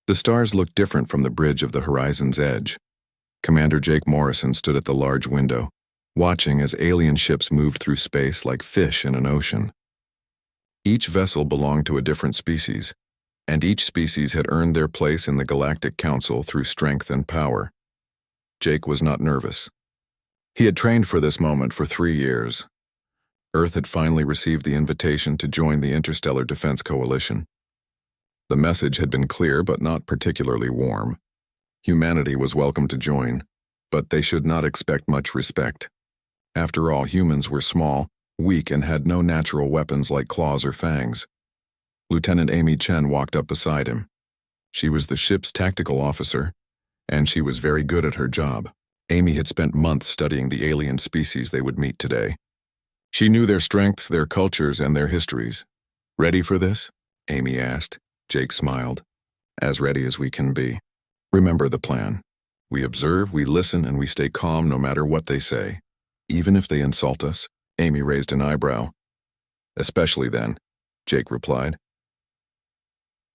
The stars looked different from the bridge of the horizon's edge. Commander Jake Morrison stood at the large window, watching as alien ships moved through space like fish in an ocean. Each vessel belonged to a different species, and each species had earned their place in the Galactic Council through strength and power. Jake was not nervous. He had trained for this moment for 3 years. Earth had finally received the invitation to join the Interstellar Defense Coalition. The message had been clear but not particularly warm. Humanity was welcome to join, but they should not expect much respect. After all, humans were small, weak, and had no natural weapons like claws or fangs. Lieutenant Amy Chen walked up beside him. She was the ship's tactical officer, and she was very good at her job. Amy had spent months studying the alien species they would meet today. She knew their strengths, their cultures, and their histories. "Ready for this?" Amy asked. Jake smiled. "As ready as we can be. Remember the plan. We observe, we listen, and we stay calm no matter what they say. Even if they insult us." Amy raised an eyebrow. "Especially then," Jake replied.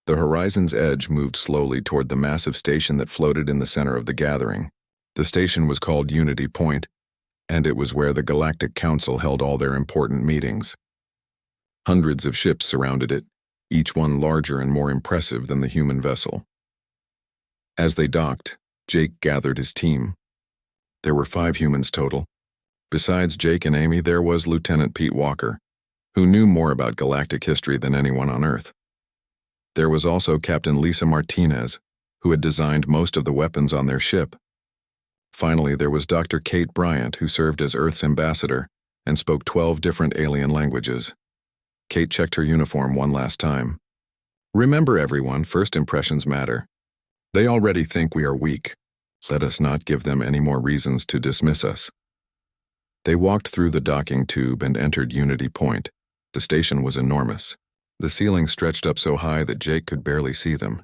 The horizon's edge moved slowly toward the massive station that floated in the center of the gathering. The station was called Unity Point, and it was where the Galactic Council held all their important meetings. Hundreds of ships surrounded it, each one larger and more impressive than the human vessel. As they docked, Jake gathered his team. There were 5 humans total. Besides Jake and Amy, there was Lieutenant Pete Walker, who knew more about galactic history than anyone on Earth. There was also Captain Lisa Martinez, who had designed most of the weapons on their ship. Finally, there was Dr. Kate Bryant, who served as Earth's ambassador and spoke 12 different alien languages. Kate checked her uniform one last time. "Remember, everyone, first impressions matter. They already think we are weak. Let us not give them any more reasons to dismiss us." They walked through the docking tube and entered Unity Point. The station was enormous. The ceiling stretched up so high that Jake could barely see them.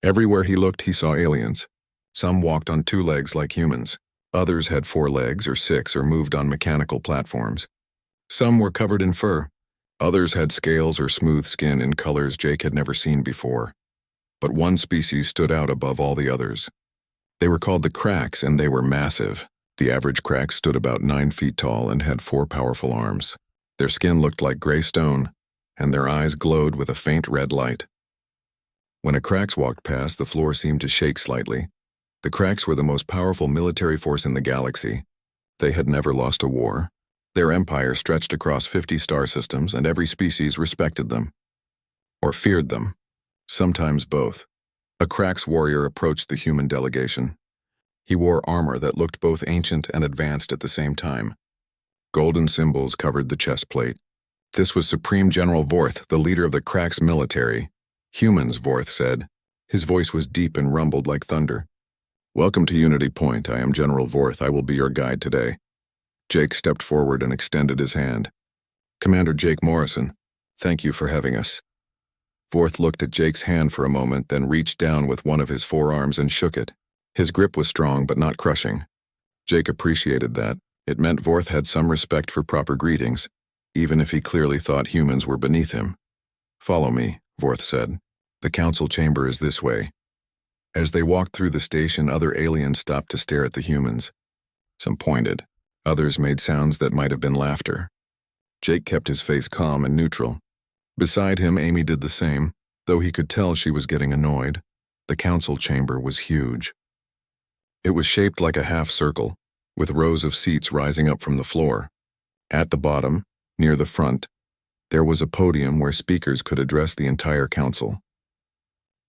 Everywhere he looked, he saw aliens. Some walked on 2 legs like humans. Others had 4 legs or 6 or moved on mechanical platforms. Some were covered in fur. Others had scales or smooth skin in colors Jake had never seen before. But one species stood out above all the others. They were called the Cracks, and they were massive. The average Crack stood about 9 feet tall and had 4 powerful arms. Their skin looked like gray stone, and their eyes glowed with a faint red light. When a Cracks walked past, the floor seemed to shake slightly. The Cracks were the most powerful military force in the galaxy. They had never lost a war. Their empire stretched across 50 star systems, and every species respected them. Or feared them. Sometimes both. A Cracks warrior approached the human delegation. He wore armor that looked both ancient and advanced at the same time. Golden symbols covered the chest plate. This was Supreme General Vorth, the leader of the Cracks military. "Humans," Vorth said. His voice was deep and rumbled like thunder. "Welcome to Unity Point. I am General Vorth. I will be your guide today." Jake stepped forward and extended his hand. "Commander Jake Morrison, thank you for having us." Vorth looked at Jake's hand for a moment, then reached down with one of his forearms and shook it. His grip was strong but not crushing. Jake appreciated that. It meant Vorth had some respect for proper greetings, even if he clearly thought humans were beneath him. "Follow me," Vorth said. "The council chamber is this way." As they walked through the station, other aliens stopped to stare at the humans. Some pointed. Others made sounds that might have been laughter. Jake kept his face calm and neutral. Beside him, Amy did the same, though he could tell she was getting annoyed. The council chamber was huge. It was shaped like a half circle, with rows of seats rising up from the floor. At the bottom, near the front, there was a podium where speakers could address the entire council.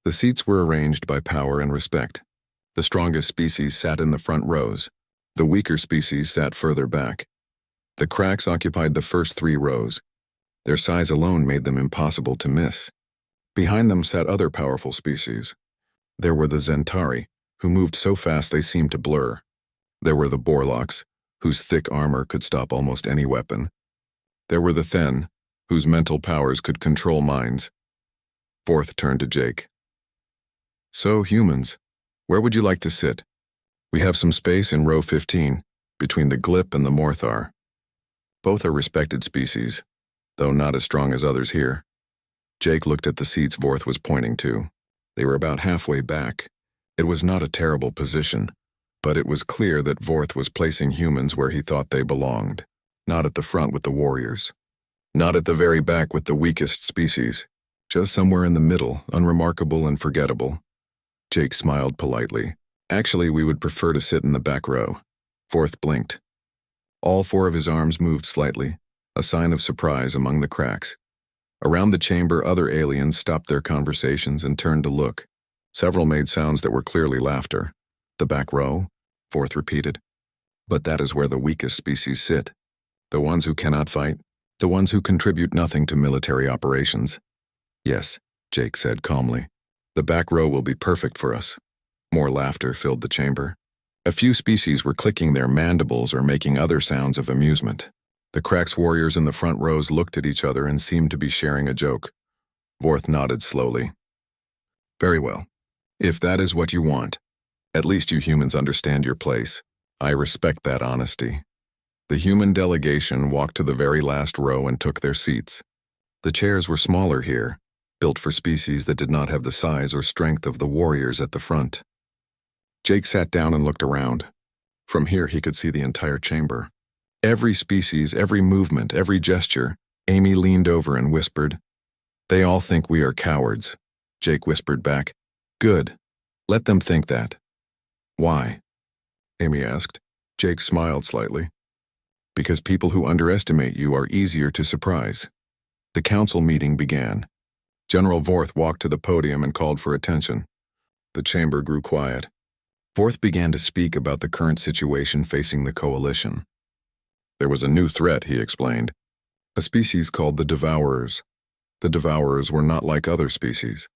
The seats were arranged by power and respect. The strongest species sat in the front rows. The weaker species sat further back. The Cracks occupied the first 3 rows. Their size alone made them impossible to miss. Behind them sat other powerful species. There were the Zentari, who moved so fast they seemed to blur. There were the Borlocks, whose thick armor could stop almost any weapon. There were the Then, whose mental powers could control minds. Vorth turned to Jake. "So, humans, where would you like to sit? We have some space in row 15, between the Glip and the Morthar. Both are respected species, though not as strong as others here." Jake looked at the seats Vorth was pointing to. They were about halfway back. It was not a terrible position, but it was clear that Vorth was placing humans where he thought they belonged. Not at the front with the warriors. Not at the very back with the weakest species. Just somewhere in the middle, unremarkable and forgettable. Jake smiled politely. Actually, we would prefer to sit in the back row. Vorth blinked. All four of his arms moved slightly, a sign of surprise among the cracks. Around the chamber, other aliens stopped their conversations and turned to look. Several made sounds that were clearly laughter. The back row? Vorth repeated. But that is where the weakest species sit. The ones who cannot fight. The ones who contribute nothing to military operations. Yes, Jake said calmly. The back row will be perfect for us. More laughter filled the chamber. A few species were clicking their mandibles or making other sounds of amusement. The Cracks warriors in the front rows looked at each other and seemed to be sharing a joke. Vorth nodded slowly. Very well. If that is what you want, at least you humans understand your place. I respect that honesty. The human delegation walked to the very last row and took their seats. The chairs were smaller here, built for species that did not have the size or strength of the warriors at the front. Jake sat down and looked around. From here he could see the entire chamber. Every species, every movement, every gesture. Amy leaned over and whispered, "They all think we are cowards." Jake whispered back, "Good. Let them think that." "Why?" Amy asked. Jake smiled slightly. "Because people who underestimate you are easier to surprise." The council meeting began. General Vorth walked to the podium and called for attention. The chamber grew quiet. Vorth began to speak about the current situation facing the coalition. There was a new threat, he explained. A species called the Devourers. The Devourers were not like other species.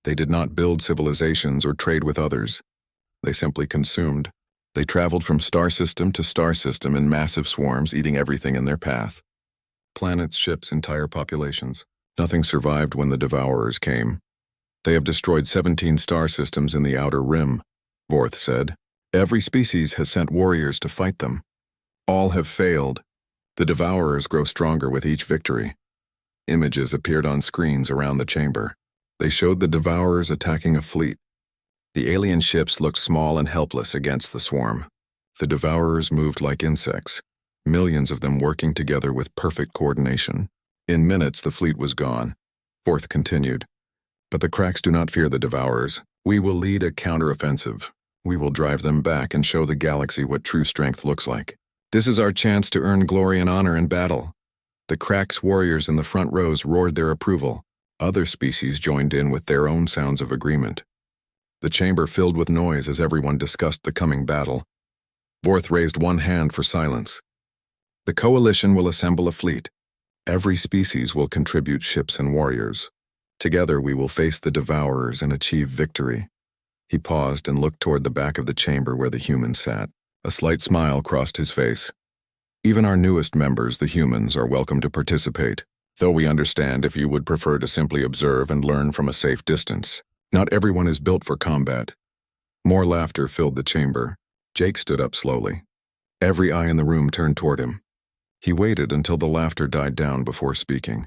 They did not build civilizations or trade with others. They simply consumed. They traveled from star system to star system in massive swarms, eating everything in their path. Planets, ships, entire populations. Nothing survived when the Devourers came. They have destroyed 17 star systems in the Outer Rim, Vorth said. Every species has sent warriors to fight them. All have failed. The Devourers grow stronger with each victory. Images appeared on screens around the chamber. They showed the Devourers attacking a fleet. The alien ships looked small and helpless against the swarm. The Devourers moved like insects, millions of them working together with perfect coordination. In minutes, the fleet was gone. Vorth continued. But the Cracks do not fear the Devourers. We will lead a counteroffensive. We will drive them back and show the galaxy what true strength looks like. This is our chance to earn glory and honor in battle. The Cracks warriors in the front rows roared their approval. Other species joined in with their own sounds of agreement. The chamber filled with noise as everyone discussed the coming battle. Vorth raised one hand for silence. The coalition will assemble a fleet. Every species will contribute ships and warriors. Together we will face the Devourers and achieve victory. He paused and looked toward the back of the chamber where the humans sat. A slight smile crossed his face. Even our newest members, the humans, are welcome to participate, though we understand if you would prefer to simply observe and learn from a safe distance. Not everyone is built for combat. More laughter filled the chamber. Jake stood up slowly. Every eye in the room turned toward him. He waited until the laughter died down before speaking.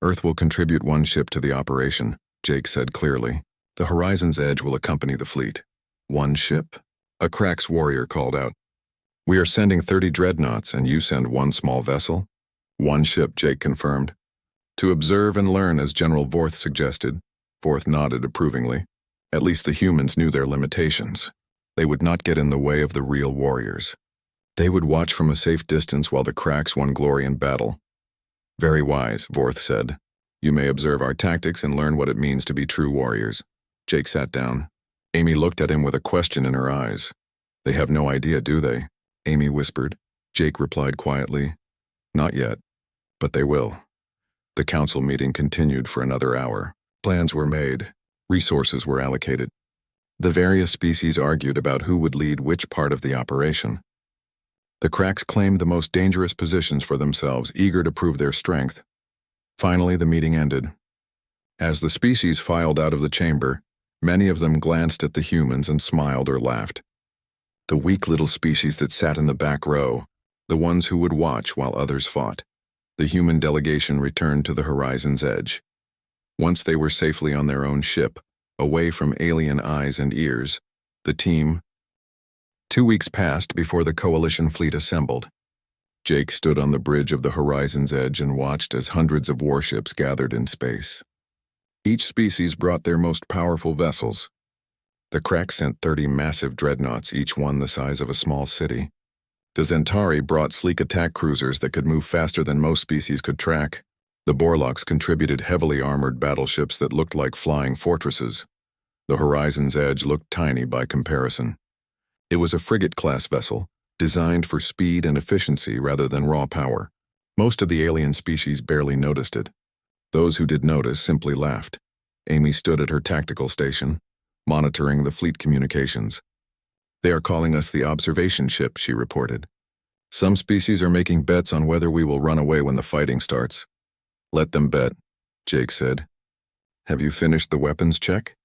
Earth will contribute one ship to the operation, Jake said clearly. The Horizon's Edge will accompany the fleet. One ship? A Cracks warrior called out. We are sending 30 dreadnoughts and you send one small vessel? One ship, Jake confirmed. To observe and learn as General Vorth suggested. Vorth nodded approvingly. At least the humans knew their limitations. They would not get in the way of the real warriors. They would watch from a safe distance while the Cracks won glory in battle. Very wise, Vorth said. You may observe our tactics and learn what it means to be true warriors. Jake sat down. Amy looked at him with a question in her eyes. They have no idea, do they? Amy whispered. Jake replied quietly. Not yet, but they will. The council meeting continued for another hour. Plans were made. Resources were allocated. The various species argued about who would lead which part of the operation. The Cracks claimed the most dangerous positions for themselves, eager to prove their strength. Finally, the meeting ended. As the species filed out of the chamber, many of them glanced at the humans and smiled or laughed. The weak little species that sat in the back row, the ones who would watch while others fought. The human delegation returned to the Horizon's Edge. Once they were safely on their own ship, away from alien eyes and ears. The team. 2 weeks passed before the coalition fleet assembled. Jake stood on the bridge of the horizon's edge and watched as hundreds of warships gathered in space. Each species brought their most powerful vessels. The Crack sent 30 massive dreadnoughts, each one the size of a small city. The Zentari brought sleek attack cruisers that could move faster than most species could track. The Borlocks contributed heavily armored battleships that looked like flying fortresses. The Horizon's Edge looked tiny by comparison. It was a frigate-class vessel, designed for speed and efficiency rather than raw power. Most of the alien species barely noticed it. Those who did notice simply laughed. Amy stood at her tactical station, monitoring the fleet communications. "They are calling us the observation ship," she reported. "Some species are making bets on whether we will run away when the fighting starts." "Let them bet," Jake said. "Have you finished the weapons check?"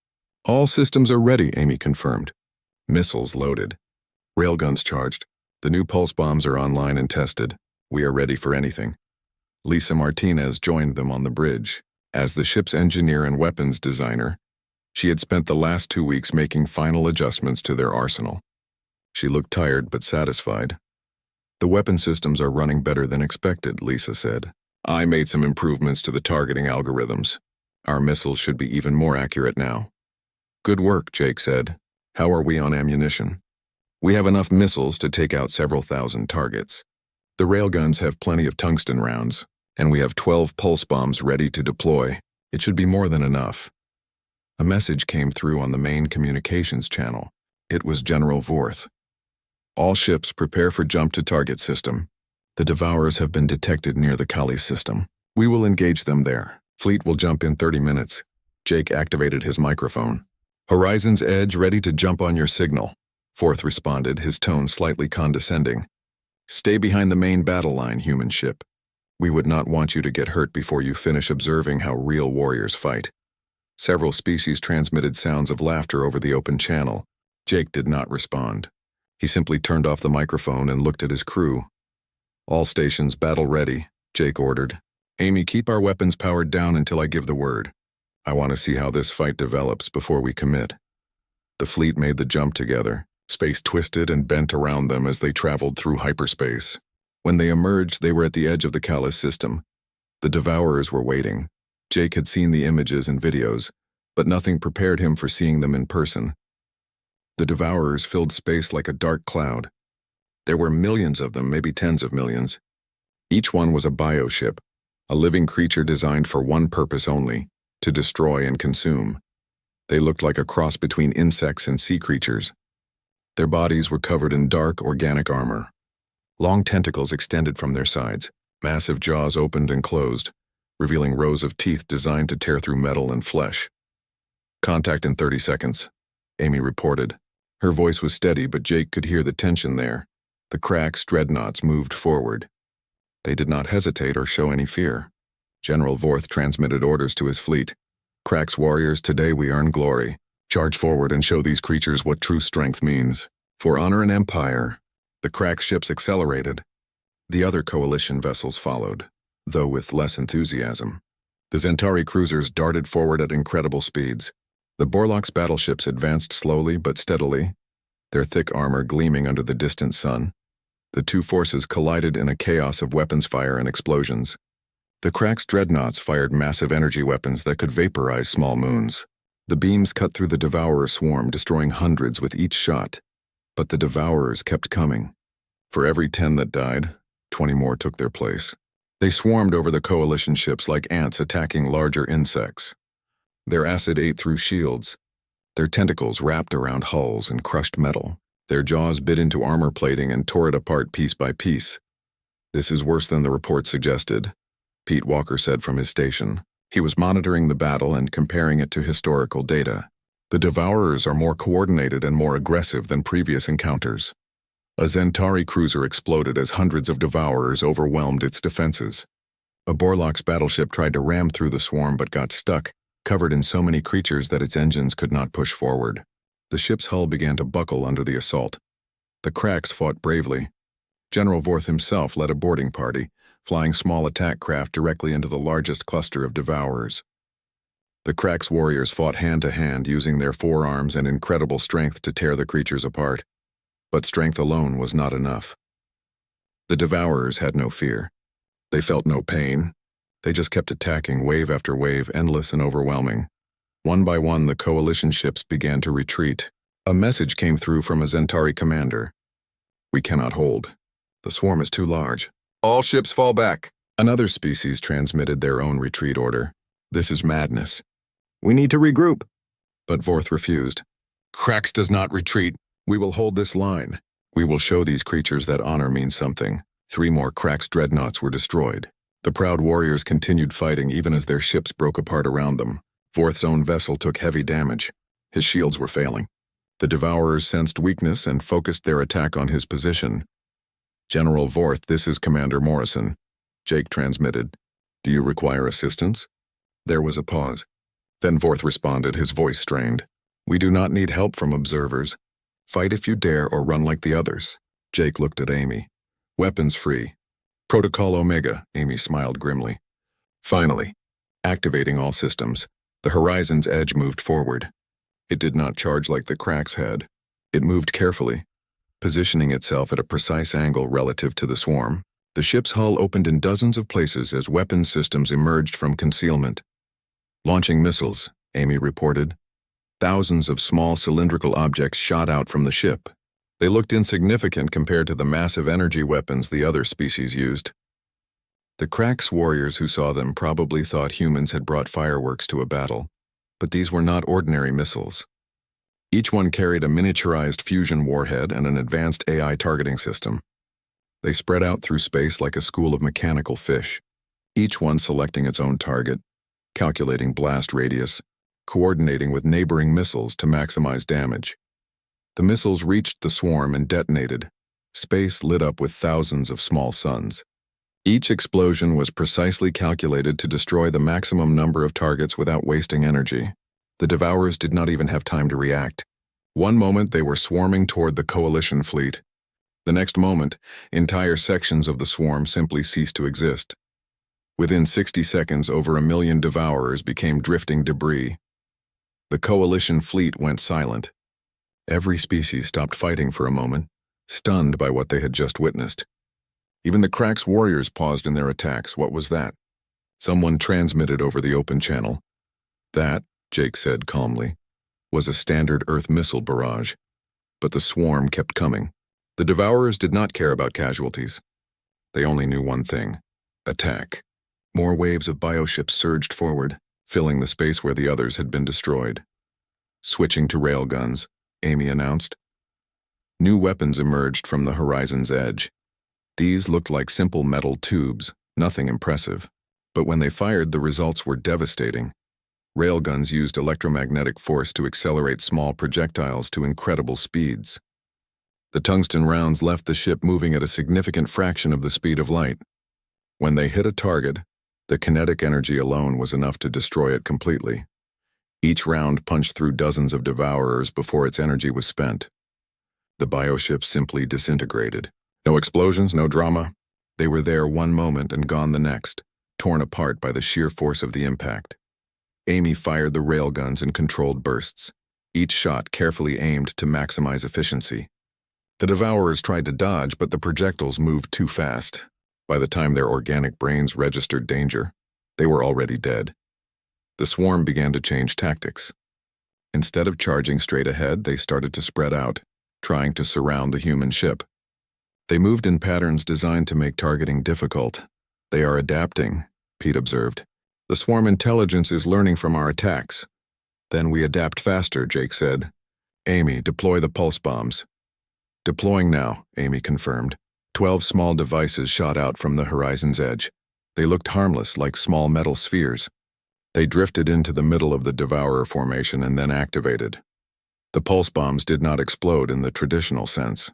"All systems are ready," Amy confirmed. "Missiles loaded. Railguns charged. The new pulse bombs are online and tested. We are ready for anything." Lisa Martinez joined them on the bridge. As the ship's engineer and weapons designer, she had spent the last 2 weeks making final adjustments to their arsenal. She looked tired but satisfied. "The weapon systems are running better than expected," Lisa said. "I made some improvements to the targeting algorithms. Our missiles should be even more accurate now." "Good work," Jake said. "How are we on ammunition?" "We have enough missiles to take out several thousand targets. The railguns have plenty of tungsten rounds, and we have 12 pulse bombs ready to deploy. It should be more than enough." A message came through on the main communications channel. It was General Vorth. "All ships prepare for jump to target system. The Devourers have been detected near the Kali system. We will engage them there. Fleet will jump in 30 minutes. Jake activated his microphone. "Horizon's Edge ready to jump on your signal," Vorth responded, his tone slightly condescending. "Stay behind the main battle line, human ship. We would not want you to get hurt before you finish observing how real warriors fight." Several species transmitted sounds of laughter over the open channel. Jake did not respond. He simply turned off the microphone and looked at his crew. "All stations battle ready," Jake ordered. "Amy, keep our weapons powered down until I give the word. I want to see how this fight develops before we commit." The fleet made the jump together. Space twisted and bent around them as they traveled through hyperspace. When they emerged, they were at the edge of the Kali system. The Devourers were waiting. Jake had seen the images and videos, but nothing prepared him for seeing them in person. The Devourers filled space like a dark cloud. There were millions of them, maybe tens of millions. Each one was a bioship, a living creature designed for one purpose only, to destroy and consume. They looked like a cross between insects and sea creatures. Their bodies were covered in dark, organic armor. Long tentacles extended from their sides. Massive jaws opened and closed, revealing rows of teeth designed to tear through metal and flesh. "Contact in 30 seconds, Amy reported. Her voice was steady, but Jake could hear the tension there. The Crack's dreadnoughts moved forward. They did not hesitate or show any fear. General Vorth transmitted orders to his fleet. "Crack's warriors, today we earn glory. Charge forward and show these creatures what true strength means. For honor and empire." The Crack ships accelerated. The other coalition vessels followed, though with less enthusiasm. The Zentari cruisers darted forward at incredible speeds. The Borlock's battleships advanced slowly but steadily, their thick armor gleaming under the distant sun. The two forces collided in a chaos of weapons fire and explosions. The Crack's dreadnoughts fired massive energy weapons that could vaporize small moons. The beams cut through the Devourer swarm, destroying hundreds with each shot. But the Devourers kept coming. For every 10 that died, 20 more took their place. They swarmed over the coalition ships like ants attacking larger insects. Their acid ate through shields. Their tentacles wrapped around hulls and crushed metal. Their jaws bit into armor plating and tore it apart piece by piece. "This is worse than the report suggested," Pete Walker said from his station. He was monitoring the battle and comparing it to historical data. "The Devourers are more coordinated and more aggressive than previous encounters." A Zentari cruiser exploded as hundreds of Devourers overwhelmed its defenses. A Borlock's battleship tried to ram through the swarm but got stuck, covered in so many creatures that its engines could not push forward. The ship's hull began to buckle under the assault. The Cracks fought bravely. General Vorth himself led a boarding party, flying small attack craft directly into the largest cluster of Devourers. The Crack's warriors fought hand to hand, using their forearms and incredible strength to tear the creatures apart. But strength alone was not enough. The Devourers had no fear. They felt no pain. They just kept attacking, wave after wave, endless and overwhelming. One by one, the coalition ships began to retreat. A message came through from a Zentari commander. "We cannot hold. The swarm is too large. All ships fall back." Another species transmitted their own retreat order. "This is madness. We need to regroup." But Vorth refused. "Krax does not retreat. We will hold this line. We will show these creatures that honor means something." 3 more Krax dreadnoughts were destroyed. The proud warriors continued fighting even as their ships broke apart around them. Vorth's own vessel took heavy damage. His shields were failing. The Devourers sensed weakness and focused their attack on his position. "General Vorth, this is Commander Morrison," Jake transmitted. "Do you require assistance?" There was a pause. Then Vorth responded, his voice strained. "We do not need help from observers. Fight if you dare or run like the others." Jake looked at Amy. "Weapons free. Protocol Omega," Amy smiled grimly. Finally, activating all systems, the Horizon's Edge moved forward. It did not charge like the Cracks had. It moved carefully, positioning itself at a precise angle relative to the swarm. The ship's hull opened in dozens of places as weapons systems emerged from concealment. "Launching missiles," Amy reported. Thousands of small cylindrical objects shot out from the ship. They looked insignificant compared to the massive energy weapons the other species used. The Cracks warriors who saw them probably thought humans had brought fireworks to a battle, but these were not ordinary missiles. Each one carried a miniaturized fusion warhead and an advanced AI targeting system. They spread out through space like a school of mechanical fish, each one selecting its own target, calculating blast radius, coordinating with neighboring missiles to maximize damage. The missiles reached the swarm and detonated. Space lit up with thousands of small suns. Each explosion was precisely calculated to destroy the maximum number of targets without wasting energy. The Devourers did not even have time to react. One moment they were swarming toward the coalition fleet. The next moment, entire sections of the swarm simply ceased to exist. Within 60 seconds, over 1 million Devourers became drifting debris. The coalition fleet went silent. Every species stopped fighting for a moment, stunned by what they had just witnessed. Even the Cracks warriors paused in their attacks. What was that? Someone transmitted over the open channel. "That," Jake said calmly, "was a standard Earth missile barrage." But the swarm kept coming. The Devourers did not care about casualties. They only knew one thing: attack. More waves of bioships surged forward, filling the space where the others had been destroyed. "Switching to railguns," Amy announced. New weapons emerged from the Horizon's Edge. These looked like simple metal tubes, nothing impressive. But when they fired, the results were devastating. Railguns used electromagnetic force to accelerate small projectiles to incredible speeds. The tungsten rounds left the ship moving at a significant fraction of the speed of light. When they hit a target, the kinetic energy alone was enough to destroy it completely. Each round punched through dozens of Devourers before its energy was spent. The bioship simply disintegrated. No explosions, no drama. They were there one moment and gone the next, torn apart by the sheer force of the impact. Amy fired the railguns in controlled bursts, each shot carefully aimed to maximize efficiency. The Devourers tried to dodge, but the projectiles moved too fast. By the time their organic brains registered danger, they were already dead. The swarm began to change tactics. Instead of charging straight ahead, they started to spread out, trying to surround the human ship. They moved in patterns designed to make targeting difficult. "They are adapting," Pete observed. "The swarm intelligence is learning from our attacks." "Then we adapt faster," Jake said. "Amy, deploy the pulse bombs." "Deploying now," Amy confirmed. 12 small devices shot out from the Horizon's Edge. They looked harmless, like small metal spheres. They drifted into the middle of the Devourer formation and then activated. The pulse bombs did not explode in the traditional sense.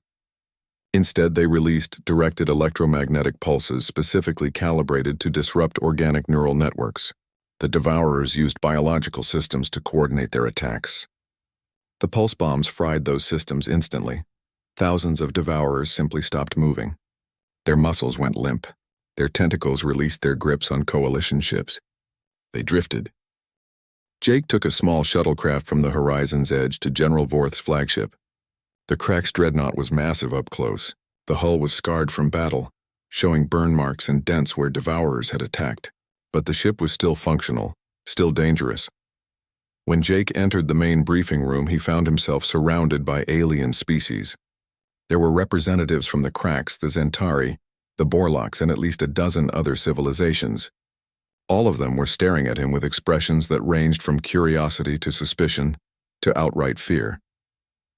Instead, they released directed electromagnetic pulses specifically calibrated to disrupt organic neural networks. The Devourers used biological systems to coordinate their attacks. The pulse bombs fried those systems instantly. Thousands of Devourers simply stopped moving. Their muscles went limp. Their tentacles released their grips on coalition ships. They drifted. Jake took a small shuttlecraft from the horizon's edge to General Vorth's flagship. The Crack's dreadnought was massive up close. The hull was scarred from battle, showing burn marks and dents where devourers had attacked. But the ship was still functional, still dangerous. When Jake entered the main briefing room, he found himself surrounded by alien species. There were representatives from the Cracks, the Zentari, the Borlocks, and at least a dozen other civilizations. All of them were staring at him with expressions that ranged from curiosity to suspicion to outright fear.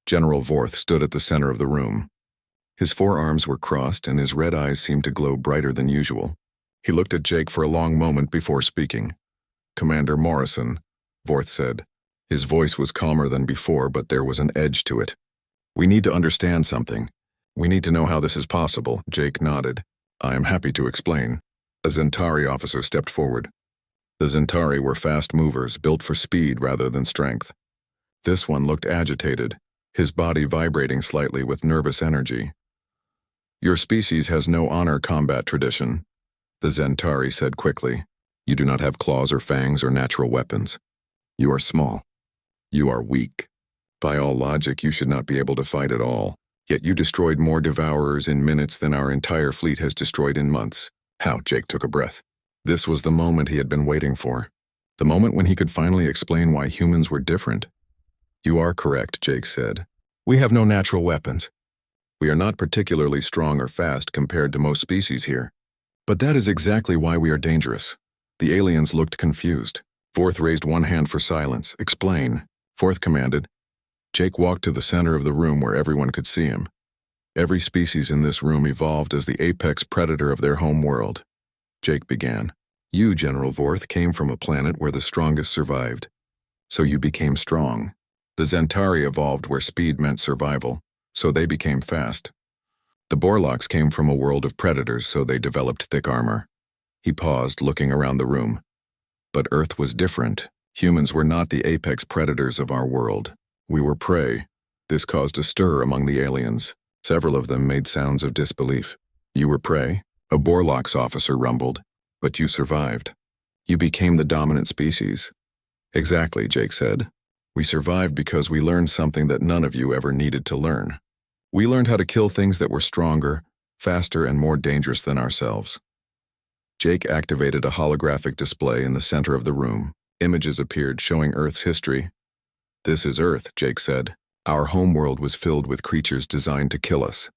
General Vorth stood at the center of the room. His forearms were crossed and his red eyes seemed to glow brighter than usual. He looked at Jake for a long moment before speaking. "Commander Morrison," Vorth said. His voice was calmer than before, but there was an edge to it. "We need to understand something. We need to know how this is possible." Jake nodded. "I am happy to explain." A Zentari officer stepped forward. The Zentari were fast movers, built for speed rather than strength. This one looked agitated, his body vibrating slightly with nervous energy. "Your species has no honor combat tradition," the Zentari said quickly. "You do not have claws or fangs or natural weapons. You are small. You are weak. By all logic, you should not be able to fight at all. Yet you destroyed more devourers in minutes than our entire fleet has destroyed in months." How? Jake took a breath. This was the moment he had been waiting for. The moment when he could finally explain why humans were different. "You are correct," Jake said. "We have no natural weapons. We are not particularly strong or fast compared to most species here. But that is exactly why we are dangerous." The aliens looked confused. Vorth raised one hand for silence. "Explain," Vorth commanded. Jake walked to the center of the room where everyone could see him. Every species in this room evolved as the apex predator of their home world. Jake began. "You, General Vorth, came from a planet where the strongest survived. So you became strong. The Zentari evolved where speed meant survival, so they became fast. The Borlocks came from a world of predators, so they developed thick armor." He paused, looking around the room. "But Earth was different. Humans were not the apex predators of our world. We were prey." This caused a stir among the aliens. Several of them made sounds of disbelief. "You were prey?" a Borlock's officer rumbled. "But you survived. You became the dominant species." "Exactly," Jake said. "We survived because we learned something that none of you ever needed to learn. We learned how to kill things that were stronger, faster, and more dangerous than ourselves." Jake activated a holographic display in the center of the room. Images appeared showing Earth's history. "This is Earth," Jake said. "Our homeworld was filled with creatures designed to kill us.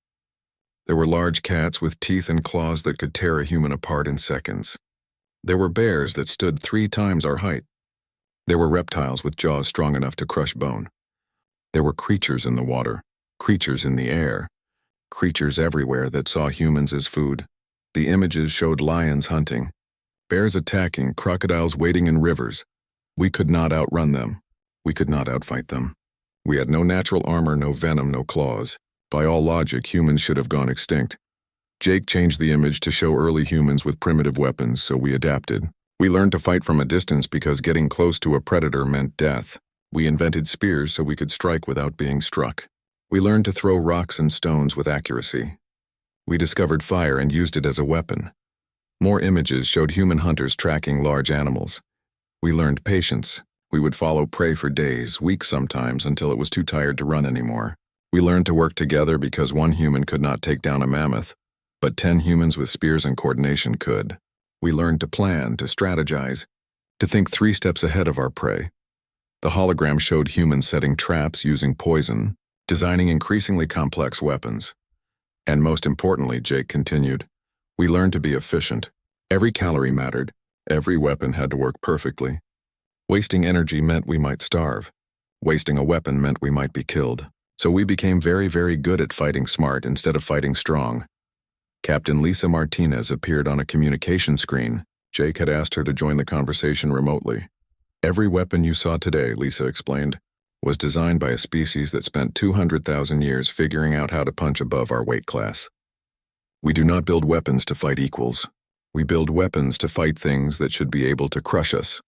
There were large cats with teeth and claws that could tear a human apart in seconds. There were bears that stood 3 times our height. There were reptiles with jaws strong enough to crush bone. There were creatures in the water, creatures in the air, creatures everywhere that saw humans as food. The images showed lions hunting, bears attacking, crocodiles wading in rivers. We could not outrun them. We could not outfight them. We had no natural armor, no venom, no claws. By all logic, humans should have gone extinct. Jake changed the image to show early humans with primitive weapons, so we adapted. We learned to fight from a distance because getting close to a predator meant death. We invented spears so we could strike without being struck. We learned to throw rocks and stones with accuracy. We discovered fire and used it as a weapon. More images showed human hunters tracking large animals. We learned patience. We would follow prey for days, weeks sometimes, until it was too tired to run anymore. We learned to work together because one human could not take down a mammoth, but 10 humans with spears and coordination could. We learned to plan, to strategize, to think 3 steps ahead of our prey. The hologram showed humans setting traps using poison, designing increasingly complex weapons. And most importantly, Jake continued, we learned to be efficient. Every calorie mattered. Every weapon had to work perfectly. Wasting energy meant we might starve. Wasting a weapon meant we might be killed. So we became very, very good at fighting smart instead of fighting strong. Captain Lisa Martinez appeared on a communication screen. Jake had asked her to join the conversation remotely. Every weapon you saw today, Lisa explained, was designed by a species that spent 200,000 years figuring out how to punch above our weight class. We do not build weapons to fight equals. We build weapons to fight things that should be able to crush us.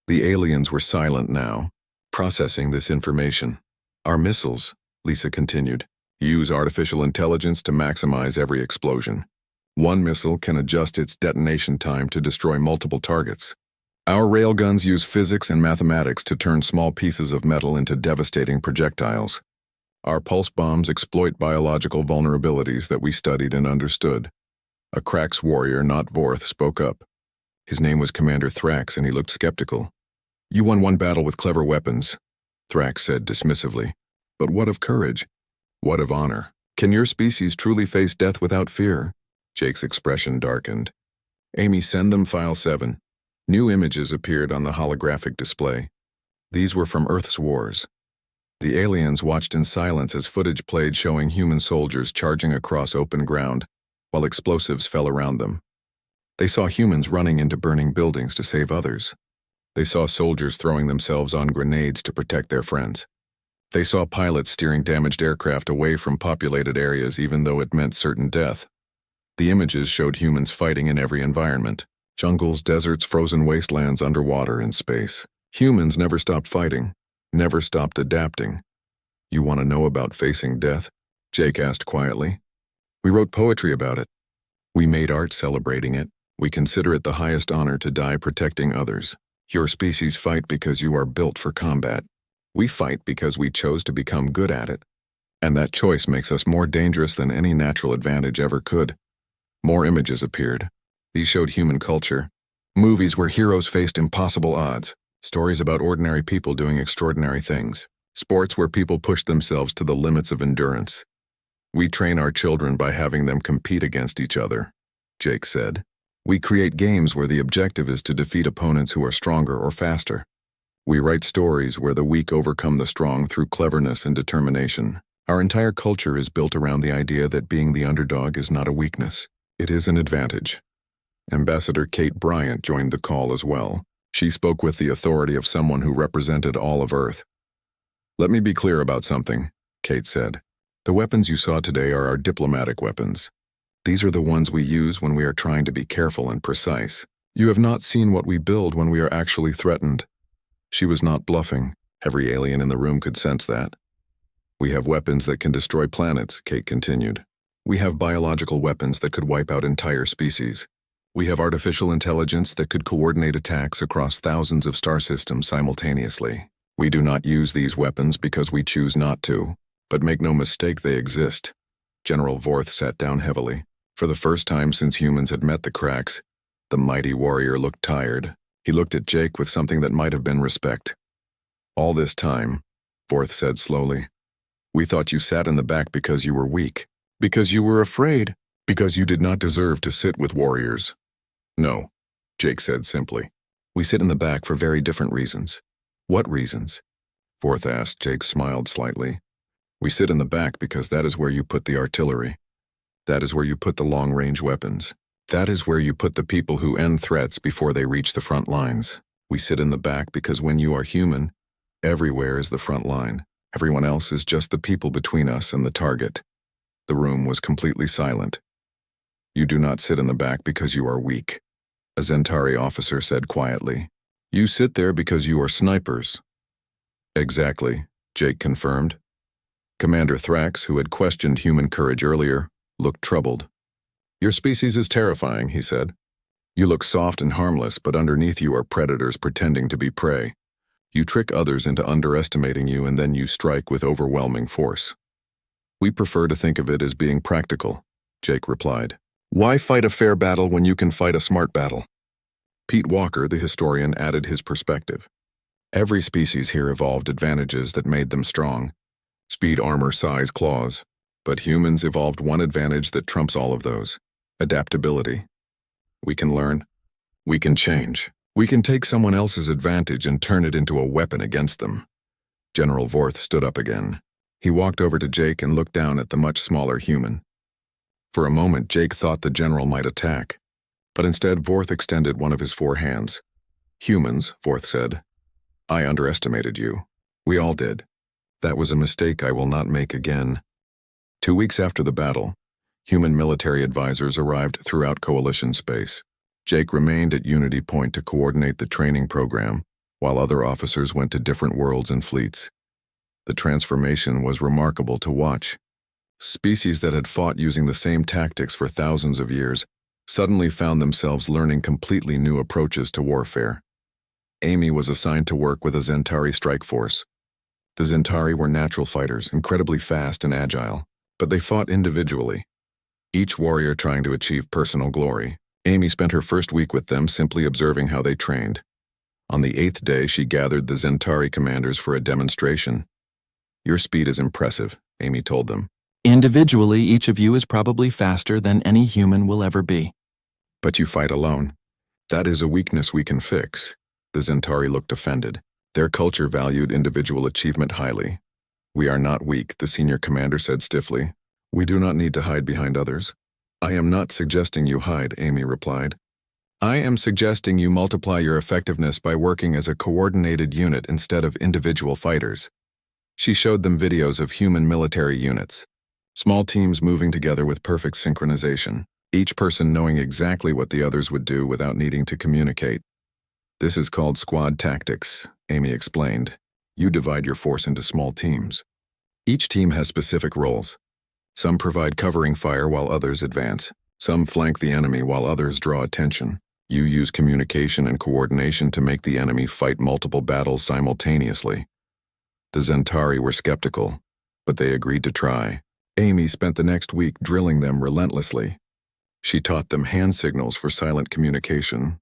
The aliens were silent now, processing this information. Our missiles, Lisa continued, use artificial intelligence to maximize every explosion. One missile can adjust its detonation time to destroy multiple targets. Our railguns use physics and mathematics to turn small pieces of metal into devastating projectiles. Our pulse bombs exploit biological vulnerabilities that we studied and understood. A Krax warrior, not Vorth, spoke up. His name was Commander Thrax, and he looked skeptical. You won one battle with clever weapons, Thrax said dismissively. But what of courage? What of honor? Can your species truly face death without fear? Jake's expression darkened. Amy, send them File 7. New images appeared on the holographic display. These were from Earth's wars. The aliens watched in silence as footage played showing human soldiers charging across open ground, while explosives fell around them. They saw humans running into burning buildings to save others. They saw soldiers throwing themselves on grenades to protect their friends. They saw pilots steering damaged aircraft away from populated areas even though it meant certain death. The images showed humans fighting in every environment. Jungles, deserts, frozen wastelands, underwater, in space. Humans never stopped fighting, never stopped adapting. You want to know about facing death? Jake asked quietly. We wrote poetry about it. We made art celebrating it. We consider it the highest honor to die protecting others. Your species fight because you are built for combat. We fight because we chose to become good at it. And that choice makes us more dangerous than any natural advantage ever could. More images appeared. These showed human culture. Movies where heroes faced impossible odds. Stories about ordinary people doing extraordinary things. Sports where people pushed themselves to the limits of endurance. We train our children by having them compete against each other, Jake said. We create games where the objective is to defeat opponents who are stronger or faster. We write stories where the weak overcome the strong through cleverness and determination. Our entire culture is built around the idea that being the underdog is not a weakness. It is an advantage. Ambassador Kate Bryant joined the call as well. She spoke with the authority of someone who represented all of Earth. Let me be clear about something, Kate said. The weapons you saw today are our diplomatic weapons. These are the ones we use when we are trying to be careful and precise. You have not seen what we build when we are actually threatened. She was not bluffing. Every alien in the room could sense that. We have weapons that can destroy planets, Kate continued. We have biological weapons that could wipe out entire species. We have artificial intelligence that could coordinate attacks across thousands of star systems simultaneously. We do not use these weapons because we choose not to, but make no mistake, they exist. General Vorth sat down heavily. For the first time since humans had met the Krax, the mighty warrior looked tired. He looked at Jake with something that might have been respect. All this time, Vorth said slowly, we thought you sat in the back because you were weak, because you were afraid, because you did not deserve to sit with warriors. No, Jake said simply. We sit in the back for very different reasons. What reasons? Vorth asked. Jake smiled slightly. We sit in the back because that is where you put the artillery. That is where you put the long-range weapons. That is where you put the people who end threats before they reach the front lines. We sit in the back because when you are human, everywhere is the front line. Everyone else is just the people between us and the target. The room was completely silent. You do not sit in the back because you are weak, a Zentari officer said quietly. You sit there because you are snipers. Exactly, Jake confirmed. Commander Thrax, who had questioned human courage earlier, looked troubled. Your species is terrifying, he said. You look soft and harmless, but underneath you are predators pretending to be prey. You trick others into underestimating you, and then you strike with overwhelming force. We prefer to think of it as being practical, Jake replied. Why fight a fair battle when you can fight a smart battle? Pete Walker, the historian, added his perspective. Every species here evolved advantages that made them strong. Speed, armor, size, claws. But humans evolved one advantage that trumps all of those. Adaptability. We can learn. We can change. We can take someone else's advantage and turn it into a weapon against them. General Vorth stood up again. He walked over to Jake and looked down at the much smaller human. For a moment, Jake thought the general might attack. But instead, Vorth extended one of his 4 hands. Humans, Vorth said. I underestimated you. We all did. That was a mistake I will not make again. 2 weeks after the battle, human military advisors arrived throughout Coalition space. Jake remained at Unity Point to coordinate the training program, while other officers went to different worlds and fleets. The transformation was remarkable to watch. Species that had fought using the same tactics for thousands of years suddenly found themselves learning completely new approaches to warfare. Amy was assigned to work with a Zentari strike force. The Zentari were natural fighters, incredibly fast and agile, but they fought individually, each warrior trying to achieve personal glory. Amy spent her first week with them simply observing how they trained. On the 8th day, she gathered the Zentari commanders for a demonstration. "Your speed is impressive," Amy told them. "Individually, each of you is probably faster than any human will ever be." "But you fight alone. That is a weakness we can fix." The Zentari looked offended. Their culture valued individual achievement highly. "We are not weak," the senior commander said stiffly. "We do not need to hide behind others." "I am not suggesting you hide," Amy replied. "I am suggesting you multiply your effectiveness by working as a coordinated unit instead of individual fighters." She showed them videos of human military units. Small teams moving together with perfect synchronization, each person knowing exactly what the others would do without needing to communicate. "This is called squad tactics," Amy explained. "You divide your force into small teams. Each team has specific roles. Some provide covering fire while others advance. Some flank the enemy while others draw attention. You use communication and coordination to make the enemy fight multiple battles simultaneously." The Zentari were skeptical, but they agreed to try. Amy spent the next week drilling them relentlessly. She taught them hand signals for silent communication.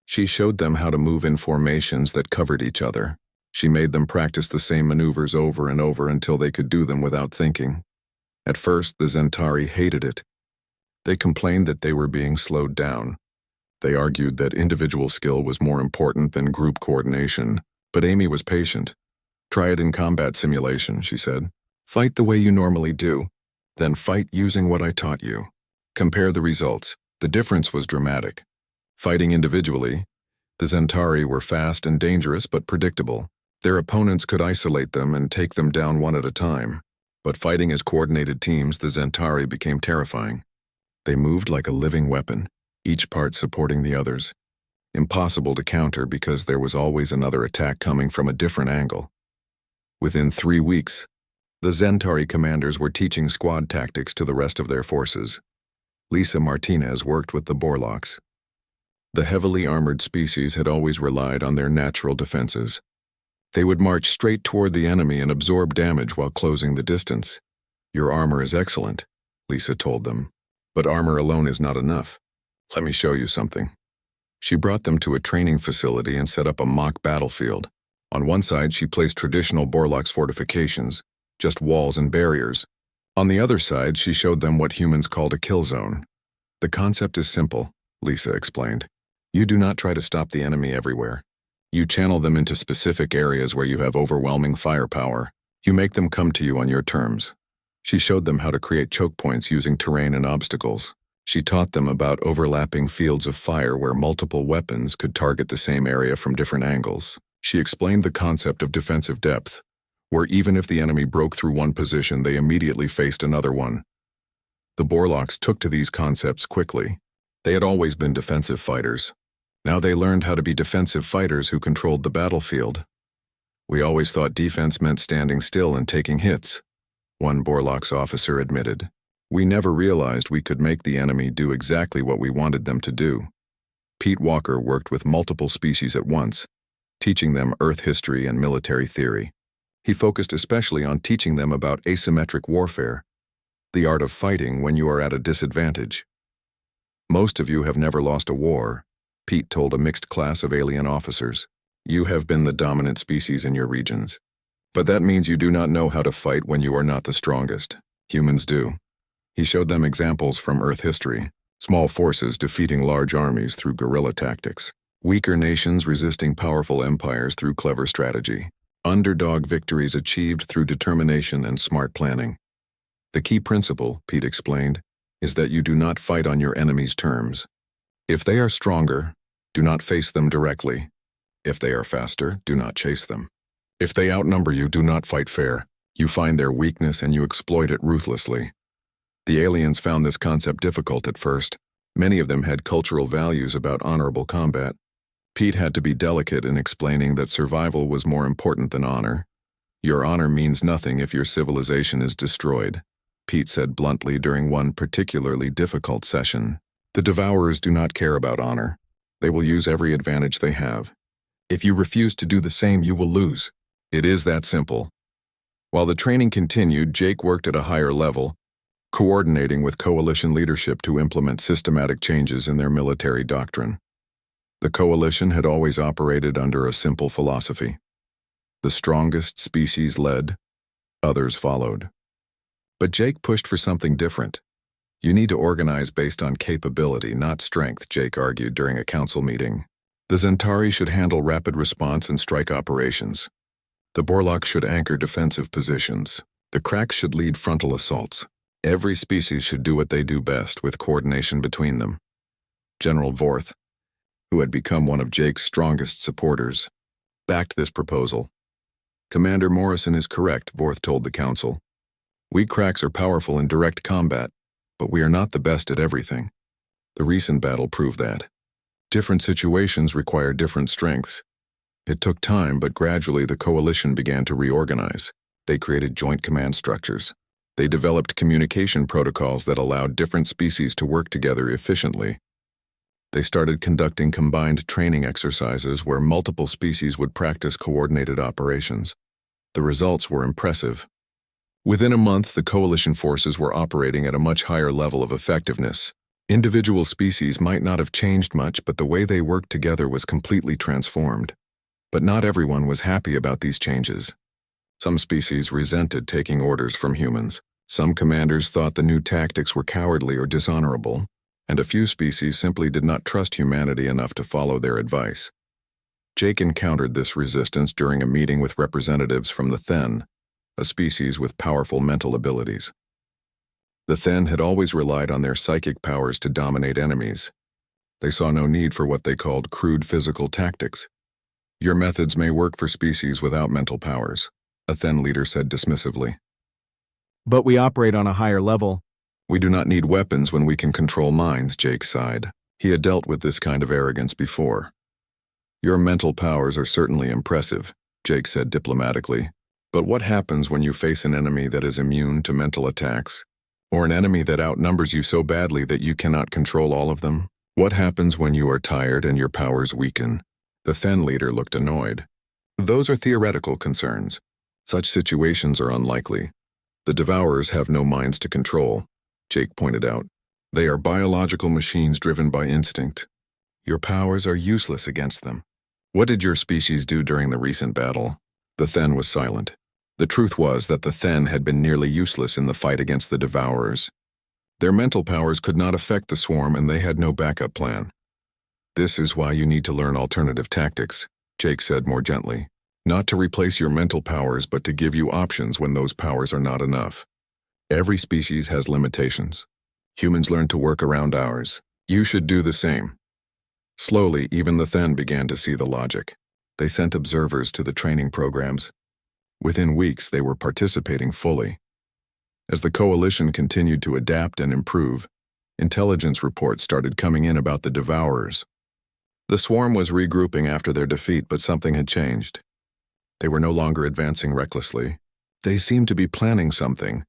She showed them how to move in formations that covered each other. She made them practice the same maneuvers over and over until they could do them without thinking. At first, the Zentari hated it. They complained that they were being slowed down. They argued that individual skill was more important than group coordination, but Amy was patient. "Try it in combat simulation," she said. "Fight the way you normally do, then fight using what I taught you. Compare the results." The difference was dramatic. Fighting individually, the Zentari were fast and dangerous but predictable. Their opponents could isolate them and take them down one at a time. But fighting as coordinated teams, the Zentari became terrifying. They moved like a living weapon, each part supporting the others. Impossible to counter because there was always another attack coming from a different angle. Within 3 weeks, the Zentari commanders were teaching squad tactics to the rest of their forces. Lisa Martinez worked with the Borlocks. The heavily armored species had always relied on their natural defenses. They would march straight toward the enemy and absorb damage while closing the distance. "Your armor is excellent," Lisa told them. "But armor alone is not enough. Let me show you something." She brought them to a training facility and set up a mock battlefield. On one side, she placed traditional Borlocks fortifications, just walls and barriers. On the other side, she showed them what humans called a kill zone. "The concept is simple," Lisa explained. "You do not try to stop the enemy everywhere. You channel them into specific areas where you have overwhelming firepower. You make them come to you on your terms." She showed them how to create choke points using terrain and obstacles. She taught them about overlapping fields of fire where multiple weapons could target the same area from different angles. She explained the concept of defensive depth, where even if the enemy broke through one position, they immediately faced another one. The Borlocks took to these concepts quickly. They had always been defensive fighters. Now they learned how to be defensive fighters who controlled the battlefield. "We always thought defense meant standing still and taking hits," one Borlocks officer admitted. "We never realized we could make the enemy do exactly what we wanted them to do." Pete Walker worked with multiple species at once, teaching them Earth history and military theory. He focused especially on teaching them about asymmetric warfare, the art of fighting when you are at a disadvantage. "Most of you have never lost a war," Pete told a mixed class of alien officers. "You have been the dominant species in your regions. But that means you do not know how to fight when you are not the strongest. Humans do." He showed them examples from Earth history, small forces defeating large armies through guerrilla tactics, weaker nations resisting powerful empires through clever strategy, underdog victories achieved through determination and smart planning. "The key principle," Pete explained, "is that you do not fight on your enemy's terms. If they are stronger, do not face them directly. If they are faster, do not chase them. If they outnumber you, do not fight fair. You find their weakness and you exploit it ruthlessly." The aliens found this concept difficult at first. Many of them had cultural values about honorable combat. Pete had to be delicate in explaining that survival was more important than honor. "Your honor means nothing if your civilization is destroyed," Pete said bluntly during one particularly difficult session. "The Devourers do not care about honor. They will use every advantage they have. If you refuse to do the same, you will lose. It is that simple. While the training continued, Jake worked at a higher level, coordinating with coalition leadership to implement systematic changes in their military doctrine. The coalition had always operated under a simple philosophy. The strongest species led, others followed. But Jake pushed for something different. You need to organize based on capability, not strength, Jake argued during a council meeting. The Zentari should handle rapid response and strike operations. The Borlocks should anchor defensive positions. The Cracks should lead frontal assaults. Every species should do what they do best, with coordination between them. General Vorth, who had become one of Jake's strongest supporters, backed this proposal. Commander Morrison is correct, Vorth told the council. We Cracks are powerful in direct combat, but we are not the best at everything. The recent battle proved that. Different situations require different strengths. It took time, but gradually the coalition began to reorganize. They created joint command structures. They developed communication protocols that allowed different species to work together efficiently. They started conducting combined training exercises where multiple species would practice coordinated operations. The results were impressive. Within a month, the coalition forces were operating at a much higher level of effectiveness. Individual species might not have changed much, but the way they worked together was completely transformed. But not everyone was happy about these changes. Some species resented taking orders from humans. Some commanders thought the new tactics were cowardly or dishonorable, and a few species simply did not trust humanity enough to follow their advice. Jake encountered this resistance during a meeting with representatives from the Then, a species with powerful mental abilities. The Then had always relied on their psychic powers to dominate enemies. They saw no need for what they called crude physical tactics. Your methods may work for species without mental powers, a Then leader said dismissively. But we operate on a higher level. We do not need weapons when we can control minds, Jake sighed. He had dealt with this kind of arrogance before. Your mental powers are certainly impressive, Jake said diplomatically. But what happens when you face an enemy that is immune to mental attacks? Or an enemy that outnumbers you so badly that you cannot control all of them? What happens when you are tired and your powers weaken? The Then leader looked annoyed. Those are theoretical concerns. Such situations are unlikely. The Devourers have no minds to control, Jake pointed out. They are biological machines driven by instinct. Your powers are useless against them. What did your species do during the recent battle? The Then was silent. The truth was that the Then had been nearly useless in the fight against the Devourers. Their mental powers could not affect the swarm, and they had no backup plan. This is why you need to learn alternative tactics, Jake said more gently. Not to replace your mental powers, but to give you options when those powers are not enough. Every species has limitations. Humans learn to work around ours. You should do the same. Slowly, even the Then began to see the logic. They sent observers to the training programs. Within weeks, they were participating fully. As the coalition continued to adapt and improve, intelligence reports started coming in about the Devourers. The swarm was regrouping after their defeat, but something had changed. They were no longer advancing recklessly. They seemed to be planning something.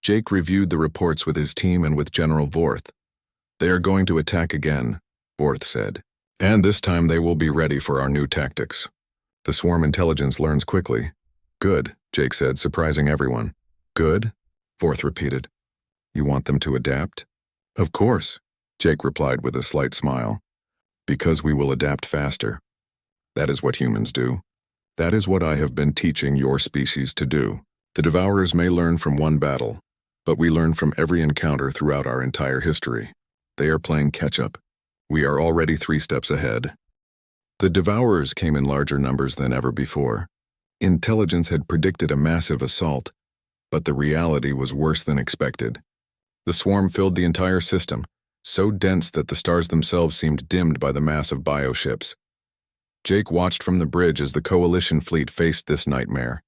Jake reviewed the reports with his team and with General Vorth. They are going to attack again, Vorth said. And this time they will be ready for our new tactics. The swarm intelligence learns quickly. Good, Jake said, surprising everyone. Good? Vorth repeated. You want them to adapt? Of course, Jake replied with a slight smile. Because we will adapt faster. That is what humans do. That is what I have been teaching your species to do. The Devourers may learn from one battle, but we learn from every encounter throughout our entire history. They are playing catch-up. We are already 3 steps ahead. The Devourers came in larger numbers than ever before. Intelligence had predicted a massive assault, but the reality was worse than expected. The swarm filled the entire system, so dense that the stars themselves seemed dimmed by the mass of bioships. Jake watched from the bridge as the coalition fleet faced this nightmare.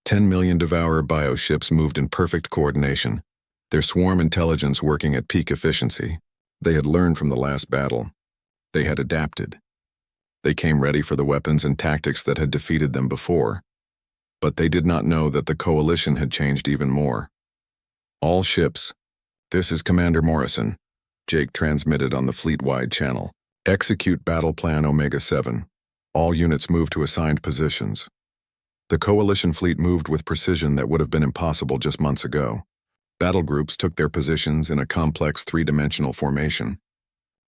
10 million Devourer bioships moved in perfect coordination, their swarm intelligence working at peak efficiency. They had learned from the last battle. They had adapted. They came ready for the weapons and tactics that had defeated them before. But they did not know that the coalition had changed even more. All ships. This is Commander Morrison, Jake transmitted on the fleet-wide channel. Execute Battle Plan Omega-7. All units moved to assigned positions. The coalition fleet moved with precision that would have been impossible just months ago. Battle groups took their positions in a complex three-dimensional formation.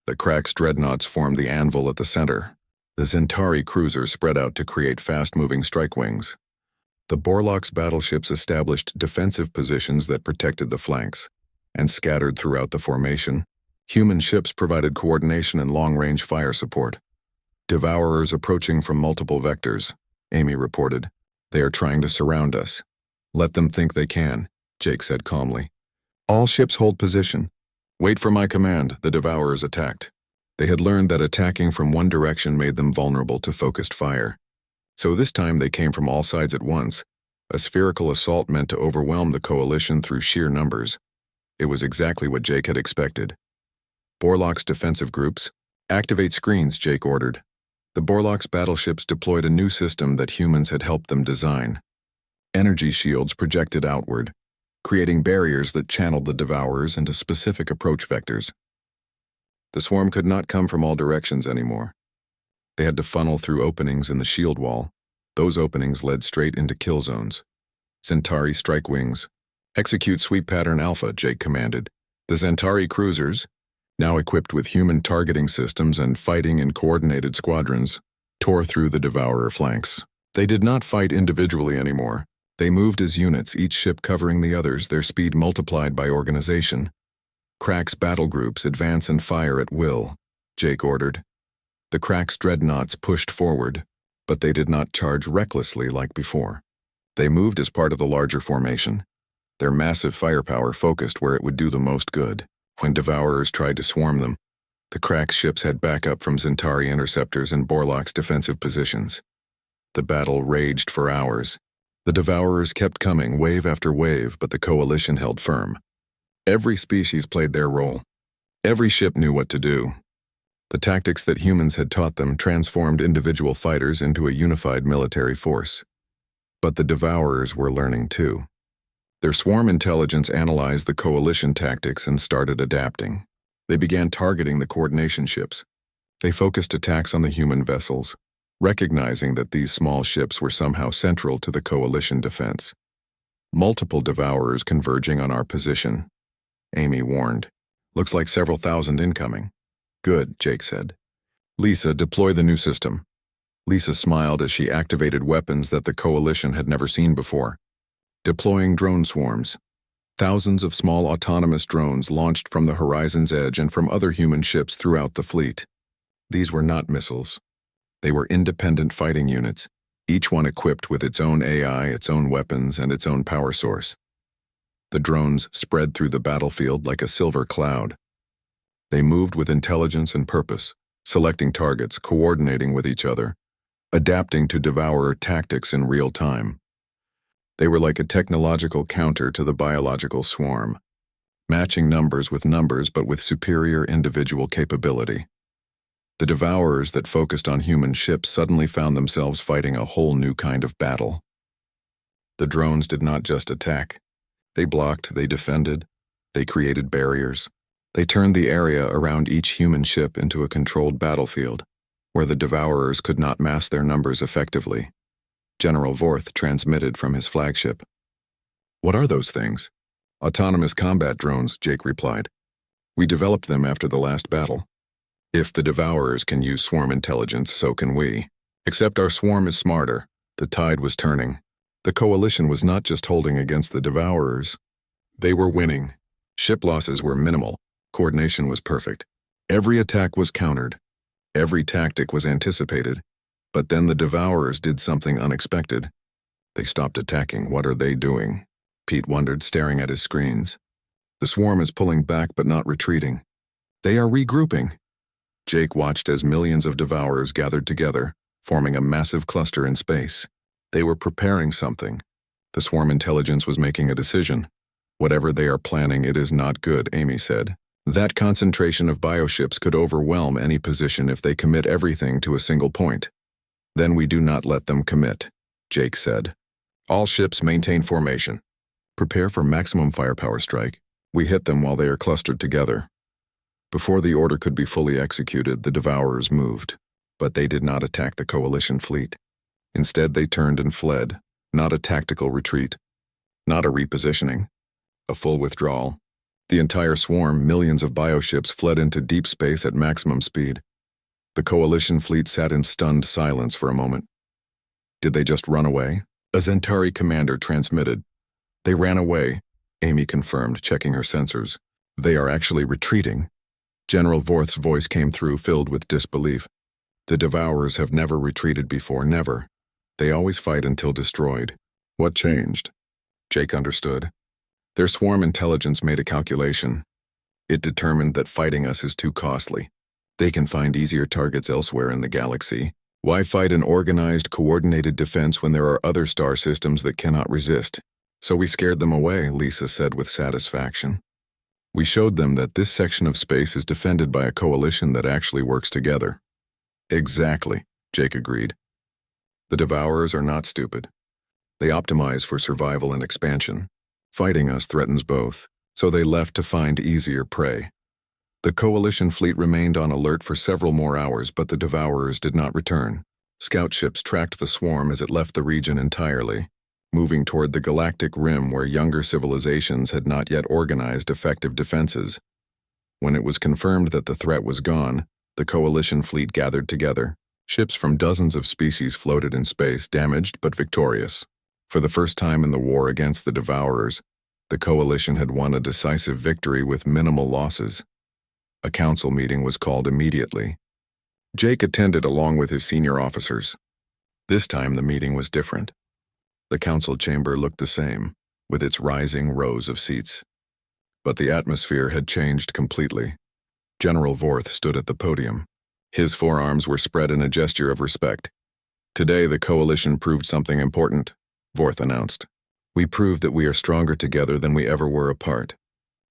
The Krax dreadnoughts formed the anvil at the center. The Centauri cruisers spread out to create fast-moving strike wings. The Borlox battleships established defensive positions that protected the flanks, and scattered throughout the formation, human ships provided coordination and long-range fire support. Devourers approaching from multiple vectors, Amy reported. They are trying to surround us. Let them think they can, Jake said calmly. All ships hold position. Wait for my command, the Devourers attacked. They had learned that attacking from one direction made them vulnerable to focused fire. So this time they came from all sides at once. A spherical assault meant to overwhelm the coalition through sheer numbers. It was exactly what Jake had expected. Borlox defensive groups. Activate screens, Jake ordered. The Borlox battleships deployed a new system that humans had helped them design. Energy shields projected outward, creating barriers that channeled the Devourers into specific approach vectors. The swarm could not come from all directions anymore. They had to funnel through openings in the shield wall. Those openings led straight into kill zones. Centauri strike wings. Execute sweep pattern alpha, Jake commanded. The Centauri cruisers, now equipped with human targeting systems and fighting in coordinated squadrons, tore through the Devourer flanks. They did not fight individually anymore. They moved as units, each ship covering the others, their speed multiplied by organization. Krax battle groups advance and fire at will, Jake ordered. The Krax dreadnoughts pushed forward, but they did not charge recklessly like before. They moved as part of the larger formation. Their massive firepower focused where it would do the most good. When Devourers tried to swarm them, the Krax ships had backup from Centauri interceptors and Borlox defensive positions. The battle raged for hours. The Devourers kept coming, wave after wave, but the coalition held firm. Every species played their role. Every ship knew what to do. The tactics that humans had taught them transformed individual fighters into a unified military force. But the Devourers were learning too. Their swarm intelligence analyzed the coalition tactics and started adapting. They began targeting the coordination ships. They focused attacks on the human vessels, recognizing that these small ships were somehow central to the coalition defense. Multiple Devourers converging on our position, Amy warned. Looks like several thousand incoming. Good, Jake said. Lisa, deploy the new system. Lisa smiled as she activated weapons that the coalition had never seen before. Deploying drone swarms. Thousands of small autonomous drones launched from the horizon's edge and from other human ships throughout the fleet. These were not missiles. They were independent fighting units, each one equipped with its own AI, its own weapons, and its own power source. The drones spread through the battlefield like a silver cloud. They moved with intelligence and purpose, selecting targets, coordinating with each other, adapting to Devourer tactics in real time. They were like a technological counter to the biological swarm, matching numbers with numbers but with superior individual capability. The Devourers that focused on human ships suddenly found themselves fighting a whole new kind of battle. The drones did not just attack. They blocked, they defended, they created barriers. They turned the area around each human ship into a controlled battlefield, where the Devourers could not mass their numbers effectively. General Vorth transmitted from his flagship. What are those things? Autonomous combat drones, Jake replied. We developed them after the last battle. If the Devourers can use swarm intelligence, so can we. Except our swarm is smarter. The tide was turning. The coalition was not just holding against the Devourers. They were winning. Ship losses were minimal. Coordination was perfect. Every attack was countered. Every tactic was anticipated. But then the Devourers did something unexpected. They stopped attacking. What are they doing? Pete wondered, staring at his screens. The swarm is pulling back but not retreating. They are regrouping. Jake watched as millions of Devourers gathered together, forming a massive cluster in space. They were preparing something. The swarm intelligence was making a decision. Whatever they are planning, it is not good, Amy said. That concentration of bioships could overwhelm any position if they commit everything to a single point. Then we do not let them commit, Jake said. All ships maintain formation. Prepare for maximum firepower strike. We hit them while they are clustered together. Before the order could be fully executed, the Devourers moved. But they did not attack the coalition fleet. Instead, they turned and fled, not a tactical retreat, not a repositioning, a full withdrawal. The entire swarm, millions of bioships, fled into deep space at maximum speed. The coalition fleet sat in stunned silence for a moment. Did they just run away? A Centauri commander transmitted. They ran away, Amy confirmed, checking her sensors. They are actually retreating. General Vorth's voice came through, filled with disbelief. The Devourers have never retreated before, never. They always fight until destroyed. What changed? Jake understood. Their swarm intelligence made a calculation. It determined that fighting us is too costly. They can find easier targets elsewhere in the galaxy. Why fight an organized, coordinated defense when there are other star systems that cannot resist? So we scared them away, Lisa said with satisfaction. We showed them that this section of space is defended by a coalition that actually works together. Exactly, Jake agreed. The Devourers are not stupid. They optimize for survival and expansion. Fighting us threatens both, so they left to find easier prey. The coalition fleet remained on alert for several more hours, but the Devourers did not return. Scout ships tracked the swarm as it left the region entirely, moving toward the galactic rim where younger civilizations had not yet organized effective defenses. When it was confirmed that the threat was gone, the coalition fleet gathered together. Ships from dozens of species floated in space, damaged but victorious. For the first time in the war against the Devourers, the coalition had won a decisive victory with minimal losses. A council meeting was called immediately. Jake attended along with his senior officers. This time the meeting was different. The council chamber looked the same, with its rising rows of seats. But the atmosphere had changed completely. General Vorth stood at the podium. His forearms were spread in a gesture of respect. Today the coalition proved something important, Vorth announced. We proved that we are stronger together than we ever were apart.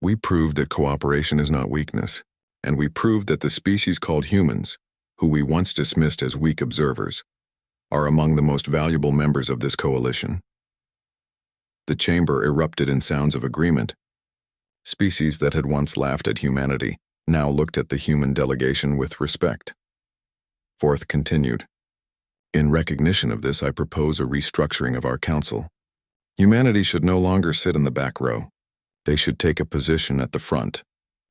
We proved that cooperation is not weakness. And we proved that the species called humans, who we once dismissed as weak observers, are among the most valuable members of this coalition. The chamber erupted in sounds of agreement. Species that had once laughed at humanity now looked at the human delegation with respect. Vorth continued. In recognition of this, I propose a restructuring of our council. Humanity should no longer sit in the back row. They should take a position at the front,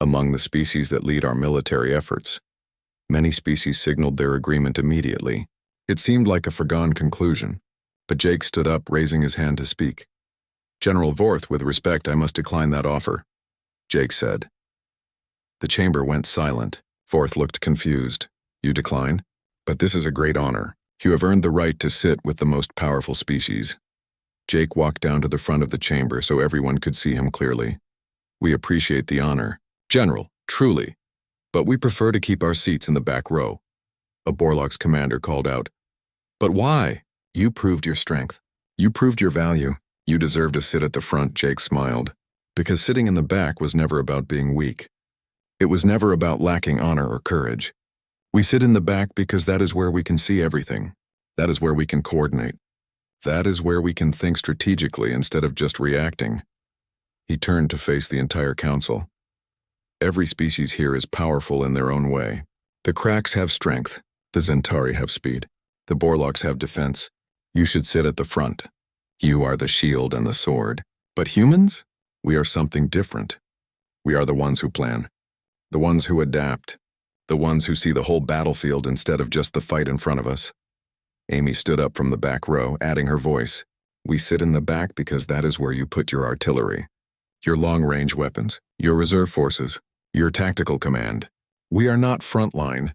among the species that lead our military efforts. Many species signaled their agreement immediately. It seemed like a foregone conclusion, but Jake stood up, raising his hand to speak. General Vorth, with respect, I must decline that offer, Jake said. The chamber went silent. Vorth looked confused. You decline? But this is a great honor. You have earned the right to sit with the most powerful species. Jake walked down to the front of the chamber so everyone could see him clearly. We appreciate the honor, General, truly, but we prefer to keep our seats in the back row. A Borlock's commander called out. But why? You proved your strength. You proved your value. You deserve to sit at the front, Jake smiled. Because sitting in the back was never about being weak. It was never about lacking honor or courage. We sit in the back because that is where we can see everything. That is where we can coordinate. That is where we can think strategically instead of just reacting. He turned to face the entire council. Every species here is powerful in their own way. The Cracks have strength. The Centauri have speed. The Borlocks have defense. You should sit at the front. You are the shield and the sword. But humans? We are something different. We are the ones who plan. The ones who adapt. The ones who see the whole battlefield instead of just the fight in front of us. Amy stood up from the back row, adding her voice. We sit in the back because that is where you put your artillery, your long-range weapons, your reserve forces, your tactical command. We are not frontline.